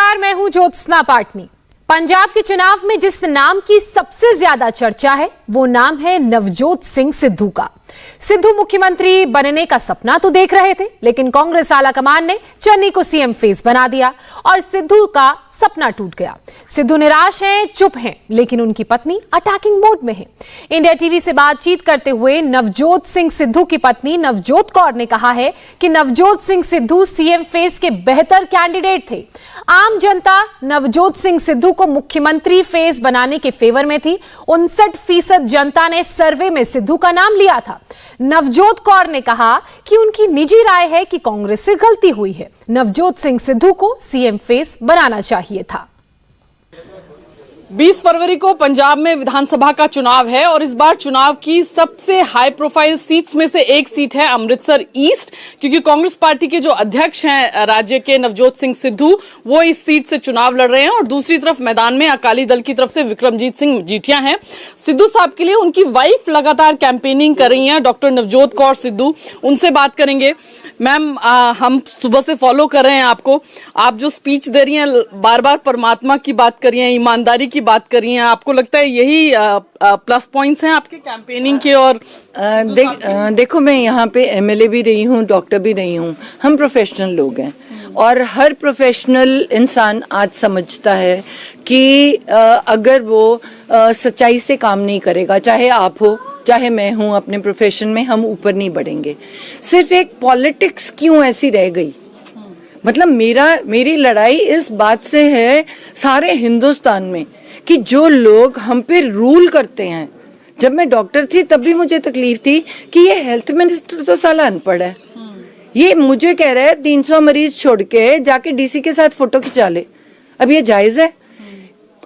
नमस्कार, मैं हूं ज्योत्सना पाटनी। पंजाब के चुनाव में जिस नाम की सबसे ज्यादा चर्चा है वो नाम है नवजोत सिंह सिद्धू का। सिद्धू मुख्यमंत्री बनने का सपना तो देख रहे थे, लेकिन कांग्रेस आलाकमान ने चन्नी को सीएम फेस बना दिया और सिद्धू का सपना टूट गया। सिद्धू निराश हैं, चुप हैं, लेकिन उनकी पत्नी अटैकिंग मोड में है। इंडिया टीवी से बातचीत करते हुए नवजोत सिंह सिद्धू की पत्नी नवजोत कौर ने कहा है कि नवजोत सिंह सिद्धू सीएम फेस के बेहतर कैंडिडेट थे। आम जनता नवजोत सिंह सिद्धू को मुख्यमंत्री फेस बनाने के फेवर में थी। 59% जनता ने सर्वे में सिद्धू का नाम लिया था। नवजोत कौर ने कहा कि उनकी निजी राय है कि कांग्रेस से गलती हुई है। नवजोत सिंह सिद्धू को सीएम फेस बनाना चाहिए था। 20 फरवरी को पंजाब में विधानसभा का चुनाव है और इस बार चुनाव की सबसे हाई प्रोफाइल सीट्स में से एक सीट है अमृतसर ईस्ट, क्योंकि कांग्रेस पार्टी के जो अध्यक्ष हैं राज्य के नवजोत सिंह सिद्धू वो इस सीट से चुनाव लड़ रहे हैं और दूसरी तरफ मैदान में अकाली दल की तरफ से विक्रमजीत सिंह मजीठिया हैं। सिद्धू साहब के लिए उनकी वाइफ लगातार कैंपेनिंग कर रही हैं, डॉक्टर नवजोत कौर सिद्धू। उनसे बात करेंगे। मैम, हम सुबह से फॉलो कर रहे हैं आपको। आप जो स्पीच दे रही हैं, बार बार परमात्मा की बात कर रही हैं, ईमानदारी की बात कर रही हैं, आपको लगता है यही प्लस पॉइंट्स हैं आपके कैंपेनिंग के? और देखो, मैं यहाँ पे एमएलए भी रही हूँ, डॉक्टर भी रही हूँ। हम प्रोफेशनल लोग हैं और हर प्रोफेशनल इंसान आज समझता है कि अगर वो सच्चाई से काम नहीं करेगा, चाहे आप हो चाहे मैं हूं, अपने प्रोफेशन में हम ऊपर नहीं बढ़ेंगे। सिर्फ एक पॉलिटिक्स क्यों ऐसी रह गई? मतलब मेरी लड़ाई इस बात से है सारे हिंदुस्तान में कि जो लोग हम पे रूल करते हैं। जब मैं डॉक्टर थी तब भी मुझे तकलीफ थी कि ये हेल्थ मिनिस्टर तो साला अनपढ़ है। ये मुझे कह रहा है 300 मरीज छोड़ के जाके डीसी के साथ फोटो खिंचा ले। अब ये जायज है?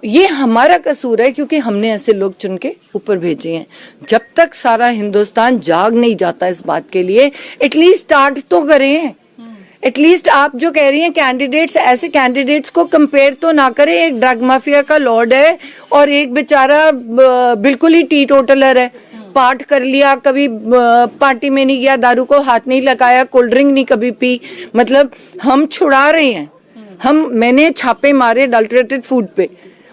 ये हमारा कसूर है क्योंकि हमने ऐसे लोग चुन के ऊपर भेजे हैं। जब तक सारा हिंदुस्तान जाग नहीं जाता इस बात के लिए, एटलीस्ट स्टार्ट तो करें। एटलीस्ट आप जो कह रही हैं कैंडिडेट्स, ऐसे कैंडिडेट्स को कंपेयर तो ना करें। एक ड्रग माफिया का लॉर्ड है और एक बेचारा बिल्कुल ही टी टोटलर है। पाठ कर लिया, कभी पार्टी में नहीं गया, दारू को हाथ नहीं लगाया, कोल्ड ड्रिंक नहीं कभी पी। मतलब हम छुड़ा रहे हैं। मैंने छापे मारे अडल्टरेटेड फूड पे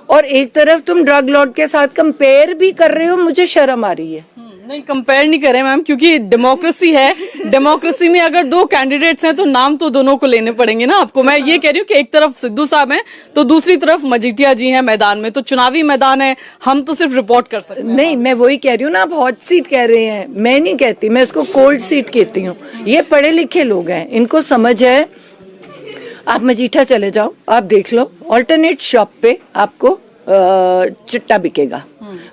और एक तरफ तुम ड्रग लॉर्ड के साथ कंपेयर भी कर रहे हो। मुझे शर्म आ रही है। नहीं, कंपेयर नहीं करें मैम, क्योंकि डेमोक्रेसी है। डेमोक्रेसी में अगर दो कैंडिडेट्स हैं तो नाम तो दोनों को लेने पड़ेंगे ना आपको। मैं ये कह रही हूँ कि एक तरफ सिद्धू साहब हैं तो दूसरी तरफ मजीठिया जी हैं मैदान में। तो चुनावी मैदान है, हम तो सिर्फ रिपोर्ट कर सकते हैं। नहीं, मैं वही कह रही हूँ ना, आप हॉट सीट कह रहे हैं। मैं नहीं कहती, मैं इसको कोल्ड सीट कहती हूँ। ये पढ़े लिखे लोग हैं, इनको समझ है। आप मजीठा चले जाओ, आप देख लो, ऑल्टरनेट शॉप पे आपको चिट्टा बिकेगा।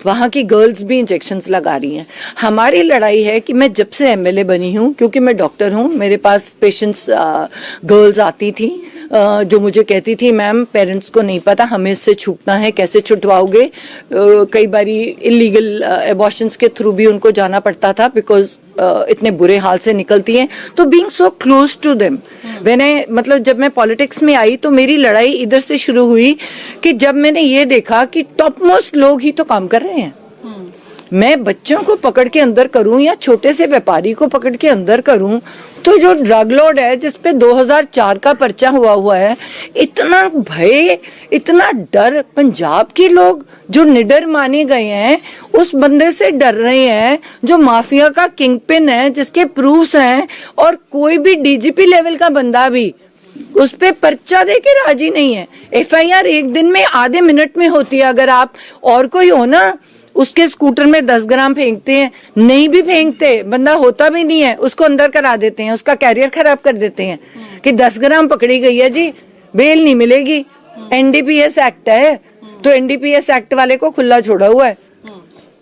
वहां की गर्ल्स भी इंजेक्शंस लगा रही हैं। हमारी लड़ाई है कि मैं जब से एमएलए बनी हूं, क्योंकि मैं डॉक्टर हूं, मेरे पास पेशेंट्स गर्ल्स आती थी जो मुझे कहती थी मैम पेरेंट्स को नहीं पता, हमें इससे छूटना है, कैसे छुटवाओगे? कई बारी इलीगल एबॉर्शंस के थ्रू भी उनको जाना पड़ता था बिकॉज इतने बुरे हाल से निकलती हैं। तो being so close to them, मतलब जब मैं पॉलिटिक्स में आई तो मेरी लड़ाई इधर से शुरू हुई कि जब मैंने ये देखा कि टॉप मोस्ट लोग ही तो काम कर रहे हैं। मैं बच्चों को पकड़ के अंदर करूं या छोटे से व्यापारी को पकड़ के अंदर करूं, तो जो ड्रग लॉर्ड है जिसपे 2004 का पर्चा हुआ है, इतना भय, इतना डर, पंजाब के लोग जो निडर माने गए हैं उस बंदे से डर रहे हैं जो माफिया का किंग पिन है, जिसके प्रूफ्स हैं। और कोई भी डीजीपी लेवल का बंदा भी उस पे पर्चा दे के राजी नहीं है। एफआईआर एक दिन में आधे मिनट में होती है। अगर आप और कोई हो ना, उसके स्कूटर में 10 ग्राम फेंकते हैं, नहीं भी फेंकते, बंदा होता भी नहीं है, उसको अंदर करा देते हैं, उसका कैरियर खराब कर देते हैं कि 10 ग्राम पकड़ी गई है जी, बेल नहीं मिलेगी। एनडीपीएस एक्ट है तो एनडीपीएस एक्ट वाले को खुला छोड़ा हुआ है।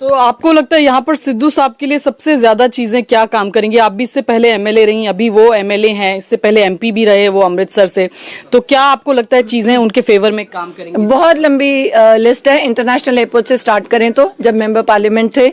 तो आपको लगता है यहाँ पर सिद्धू साहब के लिए सबसे ज्यादा चीजें क्या काम करेंगी? आप भी इससे पहले एमएलए रही, अभी वो एमएलए हैं, इससे पहले एमपी भी रहे वो अमृतसर से। तो क्या आपको लगता है चीजें उनके फेवर में काम करेंगी? बहुत लंबी लिस्ट है। इंटरनेशनल एयरपोर्ट से स्टार्ट करें तो जब मेंबर पार्लियामेंट थे,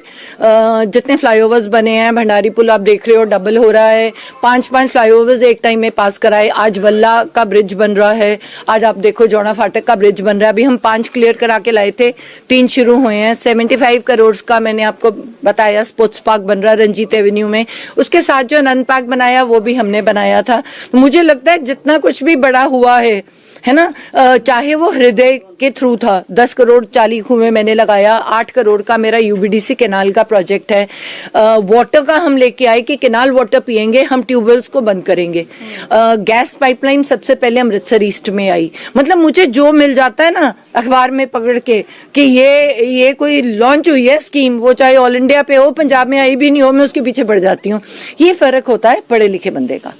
जितने फ्लाईओवर्स बने हैं, भंडारी पुल आप देख रहे हो डबल हो रहा है। 5 फ्लाईओवर्स एक टाइम में पास कराए। आज वल्ला का ब्रिज बन रहा है, आज आप देखो जौना फाटक का ब्रिज बन रहा है। अभी हम 5 क्लियर करा के लाए थे, 3 शुरू हुए हैं। 75 करोड़ का मैंने आपको बताया स्पोर्ट्स पार्क बन रहा है रंजीत एवेन्यू में। उसके साथ जो आनंद पार्क बनाया वो भी हमने बनाया था। मुझे लगता है जितना कुछ भी बड़ा हुआ है है ना। चाहे वो हृदय के थ्रू था, 10 करोड़ 40 कुएं मैंने लगाया, 8 करोड़ का मेरा यूबीडीसी केनाल का प्रोजेक्ट है। वाटर का हम लेके आए कि केनाल वाटर पिएंगे, हम ट्यूबवेल्स को बंद करेंगे। गैस पाइपलाइन सबसे पहले अमृतसर ईस्ट में आई। मतलब मुझे जो मिल जाता है ना अखबार में पकड़ के कि ये कोई लॉन्च हुई है स्कीम, वो चाहे ऑल इंडिया पे हो, पंजाब में आई भी नहीं हो, मैं उसके पीछे पड़ जाती हूँ। ये फर्क होता है पढ़े लिखे बंदे का।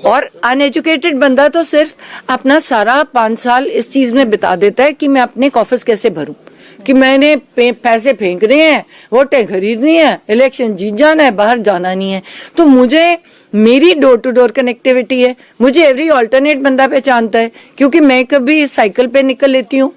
और अनएजुकेटेड बंदा तो सिर्फ अपना सारा 5 साल इस चीज में बिता देता है कि मैं अपने कॉफर्स कैसे भरूं, कि मैंने पैसे फेंकने हैं, वोटें खरीदनी है, इलेक्शन जीत जाना है, बाहर जाना नहीं है। तो मुझे मेरी डोर टू डोर कनेक्टिविटी है, मुझे एवरी ऑल्टरनेट बंदा पहचानता है, क्योंकि मैं कभी साइकिल पे निकल लेती हूँ,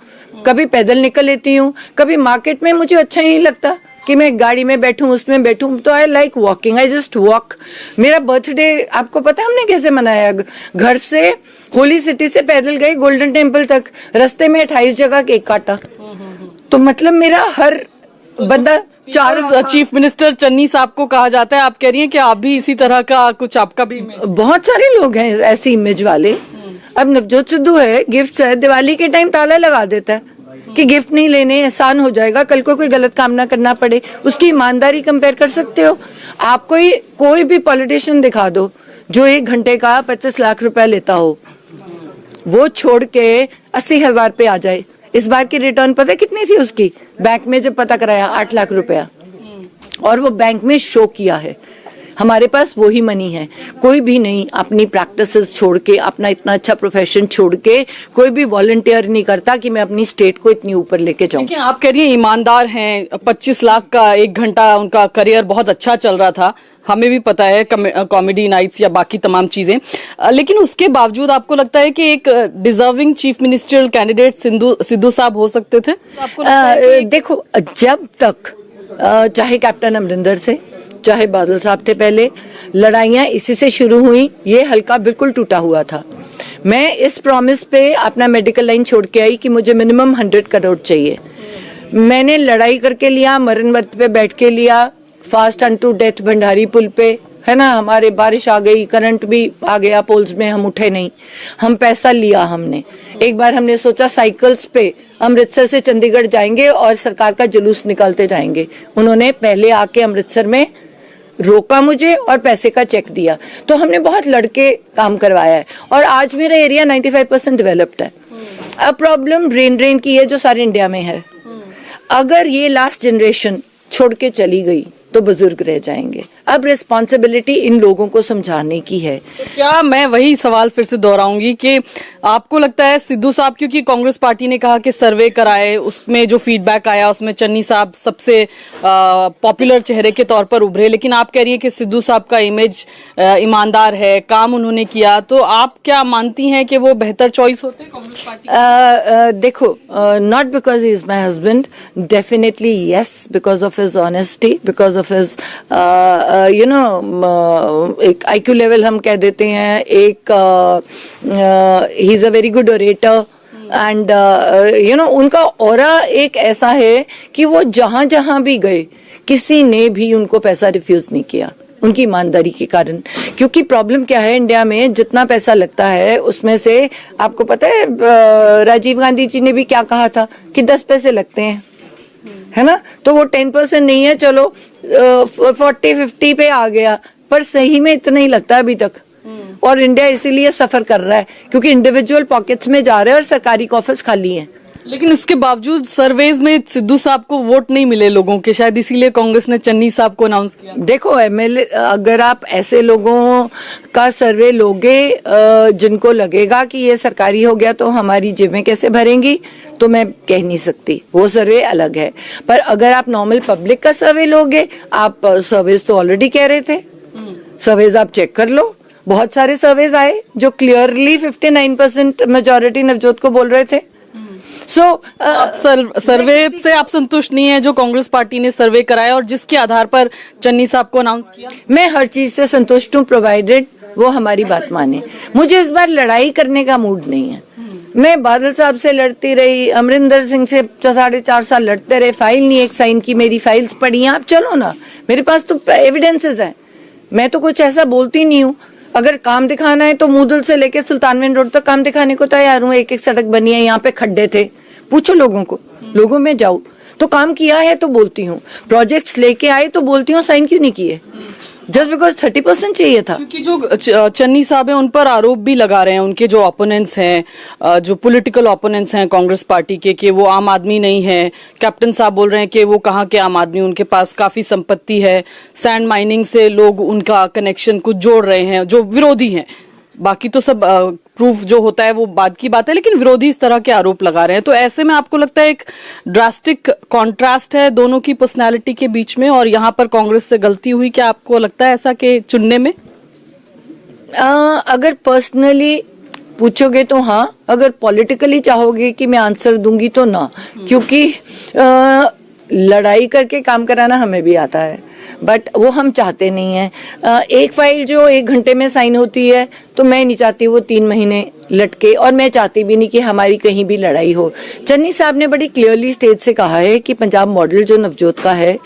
कभी पैदल निकल लेती हूँ, कभी मार्केट में मुझे अच्छा ही नहीं लगता कि मैं गाड़ी में बैठूं, उसमें बैठूं, तो I like walking, I just walk. मेरा बर्थडे आपको पता है हमने कैसे मनाया? घर से होली सिटी से पैदल गए गोल्डन टेम्पल तक, रास्ते में 28 जगह केक काटा। तो मतलब मेरा हर बंदा चार चीफ मिनिस्टर चन्नी साहब को कहा जाता है, आप कह रही हैं कि आप भी इसी तरह का कुछ आपका भी इमेज? बहुत सारे लोग हैं ऐसी इमेज वाले। अब नवजोत सिद्धू है, गिफ्ट है, दिवाली के टाइम ताला लगा देता है कि गिफ्ट नहीं लेने, एहसान हो जाएगा, कल को कोई गलत काम ना करना पड़े। उसकी ईमानदारी कंपेयर कर सकते हो आप? कोई भी पॉलिटिशियन दिखा दो जो 1 घंटे का 25 लाख रुपया लेता हो, वो छोड़ के 80,000 पे आ जाए। इस बार की रिटर्न पता कितनी थी उसकी? बैंक में जब पता कराया 8 लाख रुपया, और वो बैंक में शो किया है। हमारे पास वही मनी है, कोई भी नहीं अपनी प्रैक्टिसेस छोड़ के, अपना इतना अच्छा प्रोफेशन छोड़ के कोई भी वॉलंटियर नहीं करता कि मैं अपनी स्टेट को इतनी ऊपर लेके जाऊं। लेकिन आप कह रही हैं ईमानदार हैं, 25 लाख का 1 घंटा उनका करियर बहुत अच्छा चल रहा था, हमें भी पता है, कॉमेडी नाइट्स या बाकी तमाम चीजें, लेकिन उसके बावजूद आपको लगता है कि एक deserving chief ministerial candidate Sidhu साहब हो सकते थे? आपको लगता है कि... देखो, जब तक चाहे कैप्टन अमरिंदर से, चाहे बादल साहब थे, पहले लड़ाइयां इसी से शुरू हुई। ये हल्का बिल्कुल टूटा हुआ था। मैं इस प्रॉमिस पे अपना मेडिकल लाइन छोड़ के आई कि मुझे मिनिमम 100 करोड़ चाहिए। मैंने लड़ाई करके लिया, मरण मत पे बैठ के लिया, फास्ट अनटू डेथ भंडारी पुल पे, है ना, हमारे बारिश आ गई, करंट भी आ गया पोल्स में, हम उठे नहीं, हम पैसा लिया। हमने एक बार हमने सोचा साइकिल्स पे अमृतसर से चंडीगढ़ जाएंगे और सरकार का जुलूस निकालते जाएंगे। उन्होंने पहले आके अमृतसर में रोका मुझे और पैसे का चेक दिया। तो हमने बहुत लड़के काम करवाया है और आज मेरा एरिया 95% डेवलप्ड है। अब प्रॉब्लम ब्रेन ड्रेन की है जो सारे इंडिया में है। अगर ये लास्ट जनरेशन छोड़ के चली गई तो बुजुर्ग रह जाएंगे। अब रिस्पॉन्सिबिलिटी इन लोगों को समझाने की है। तो क्या मैं वही सवाल फिर से दोहराऊंगी कि आपको लगता है सिद्धू साहब, क्योंकि कांग्रेस पार्टी ने कहा कि सर्वे कराए, उसमें जो फीडबैक आया उसमें चन्नी साहब सबसे पॉपुलर चेहरे के तौर पर उभरे, लेकिन आप कह रही है कि सिद्धू साहब का इमेज ईमानदार है, काम उन्होंने किया, तो आप क्या मानती हैं कि वो बेहतर चॉइस होते कांग्रेस पार्टी? देखो, not because he is my husband, definitely yes, because of his honesty, because of his एक IQ लेवल हम कह देते हैं, एक he is a very good orator and उनका ऑरा एक ऐसा है कि वो जहां जहां भी गए किसी ने भी उनको पैसा रिफ्यूज नहीं किया, उनकी ईमानदारी के कारण। क्योंकि प्रॉब्लम क्या है, इंडिया में जितना पैसा लगता है उसमें से आपको पता है राजीव गांधी जी ने भी क्या कहा था कि 10 पैसे लगते हैं, है ना। तो वो 10% नहीं है, चलो 40-50 पे आ गया, पर सही में इतना ही लगता है अभी तक। और इंडिया इसीलिए सफर कर रहा है क्योंकि इंडिविजुअल पॉकेट्स में जा रहे हैं और सरकारी कॉफर्स खाली हैं। लेकिन उसके बावजूद सर्वेज में सिद्धू साहब को वोट नहीं मिले लोगों के, शायद इसीलिए कांग्रेस ने चन्नी साहब को अनाउंस किया। देखो MLA, अगर आप ऐसे लोगों का सर्वे लोगे जिनको लगेगा कि ये सरकारी हो गया तो हमारी जेबें कैसे भरेंगी, तो मैं कह नहीं सकती, वो सर्वे अलग है। पर अगर आप नॉर्मल पब्लिक का सर्वे लोगे, आप सर्वेज तो ऑलरेडी कह रहे थे, सर्वेज आप चेक कर लो, बहुत सारे सर्वेज आए जो क्लियरली 59% मेजोरिटी नवजोत को बोल रहे थे। सर्वे से आप संतुष्ट नहीं है जो कांग्रेस पार्टी ने सर्वे कराया और जिसके आधार पर चन्नी साहब को अनाउंस किया? मैं हर चीज से संतुष्ट हूँ, प्रोवाइडेड वो हमारी बात माने। मुझे इस बार लड़ाई करने का मूड नहीं है। मैं बादल साहब से लड़ती रही, अमरिंदर सिंह से 4.5 साल लड़ते रहे, फाइल नहीं एक साइन की, मेरी फाइल्स पड़ी हैं, आप चलो ना, मेरे पास तो एविडेंसेस हैं, मैं तो कुछ ऐसा बोलती नहीं हूँ। अगर काम दिखाना है तो मूदल से लेके सुल्तानविंड रोड तक काम दिखाने को तैयार हूँ। एक एक सड़क बनी है, यहाँ पे खड्डे थे, पूछो लोगों को, लोगों में जाओ। तो काम किया है तो बोलती हूँ, प्रोजेक्ट्स लेके आए तो बोलती हूँ साइन क्यों नहीं किए, जस्ट बिकॉज 30% चाहिए था। क्योंकि जो चन्नी साहब हैं उन पर आरोप भी लगा रहे हैं, उनके जो ओपोनेंट्स हैं, जो पॉलिटिकल ओपोनेंट्स हैं कांग्रेस पार्टी के, कि वो आम आदमी नहीं है। कैप्टन साहब बोल रहे हैं कि वो कहाँ के आम आदमी, उनके पास काफी संपत्ति है, सैंड माइनिंग से लोग उनका कनेक्शन कुछ जोड़ रहे हैं, जो विरोधी हैं। बाकी तो सब प्रूफ जो होता है वो बाद की बात है, लेकिन विरोधी इस तरह के आरोप लगा रहे हैं। तो ऐसे में आपको लगता है एक ड्रास्टिक कॉन्ट्रास्ट है दोनों की पर्सनालिटी के बीच में, और यहाँ पर कांग्रेस से गलती हुई, क्या आपको लगता है ऐसा कि चुनने में? अगर पर्सनली पूछोगे तो हाँ, अगर पॉलिटिकली चाहोगे कि मैं आंसर दूंगी तो ना, क्योंकि लड़ाई करके काम कराना हमें भी आता है, बट वो हम चाहते नहीं है। एक फाइल जो 1 घंटे में साइन होती है तो मैं नहीं चाहती वो 3 महीने लटके, और मैं चाहती भी नहीं कि हमारी कहीं भी लड़ाई हो। चन्नी साहब ने बड़ी क्लियरली स्टेज से कहा है कि पंजाब मॉडल जो नवजोत का है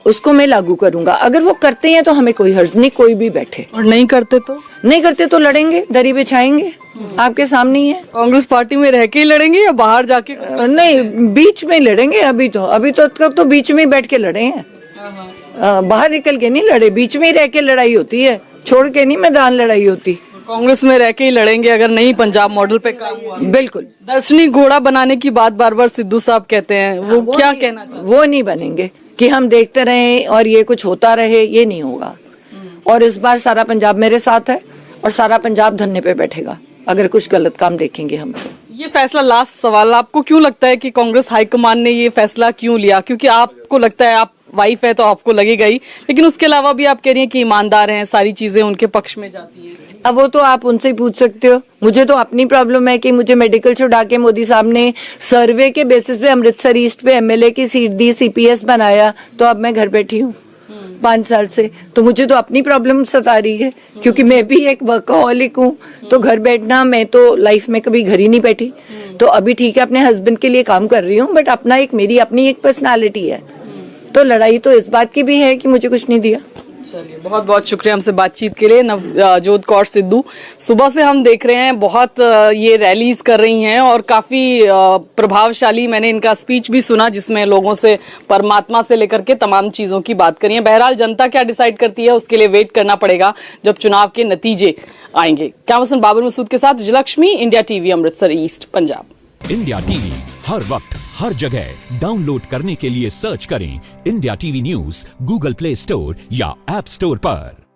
उसको मैं लागू करूंगा। अगर वो करते हैं तो हमें कोई हर्ज नहीं, कोई भी बैठे, और नहीं करते तो लड़ेंगे, दरी बिछाएंगे, आपके सामने ही है। कांग्रेस पार्टी में रह के ही लड़ेंगे या बाहर जाके? नहीं, बीच में लड़ेंगे। अभी तो बीच में ही बैठ के लड़े हैं, बाहर निकल के नहीं लड़े, बीच में ही रह के लड़ाई होती है, छोड़ के नहीं मैदान लड़ाई होती। कांग्रेस में रह के ही लड़ेंगे अगर नहीं पंजाब मॉडल पे काम हुआ। बिल्कुल। दर्शनी घोड़ा बनाने की बात बार बार सिद्धू साहब कहते हैं, वो क्या कहना चाहते हैं? वो नहीं बनेंगे कि हम देखते रहें और ये कुछ होता रहे, ये नहीं होगा। और इस बार सारा पंजाब मेरे साथ है और सारा पंजाब धरने पे बैठेगा अगर कुछ गलत काम देखेंगे हम तो। ये फैसला, लास्ट सवाल, आपको क्यों लगता है कि कांग्रेस हाईकमान ने ये फैसला क्यों लिया? क्योंकि आपको लगता है, आप वाइफ है तो आपको लगेगा ही, लेकिन उसके अलावा भी आप कह रही हैं कि ईमानदार हैं, सारी चीजें उनके पक्ष में जाती हैं। अब वो तो आप उनसे ही पूछ सकते हो। मुझे तो अपनी प्रॉब्लम है कि मुझे मेडिकल छुड़ा के मोदी साहब ने सर्वे के बेसिस पे अमृतसर ईस्ट पे एमएलए की सीट दी, सीपीएस बनाया, तो अब मैं घर बैठी हूँ 5 साल से। तो मुझे तो अपनी प्रॉब्लम सता रही है, क्योंकि मैं भी एक वर्कहॉलिक हूँ। तो घर बैठना, मैं तो लाइफ में कभी घर ही नहीं बैठी। तो अभी ठीक है, अपने हस्बैंड के लिए काम कर रही हूँ, बट मेरी अपनी एक पर्सनालिटी है। तो लड़ाई तो इस बात की भी है कि मुझे कुछ नहीं दिया। चलिए, बहुत बहुत शुक्रिया हमसे बातचीत के लिए। नवजोत कौर सिद्धू, सुबह से हम देख रहे हैं बहुत ये रैलीज कर रही हैं और काफी प्रभावशाली। मैंने इनका स्पीच भी सुना जिसमें लोगों से, परमात्मा से लेकर के तमाम चीजों की बात करी है। बहरहाल जनता क्या डिसाइड करती है उसके लिए वेट करना पड़ेगा जब चुनाव के नतीजे आएंगे। कैमरामैन बाबर मसूद के साथ Vijayalakshmi, India TV, Amritsar East, Punjab. India TV हर वक्त हर जगह डाउनलोड करने के लिए सर्च करें India TV news Google Play Store या ऐप स्टोर पर।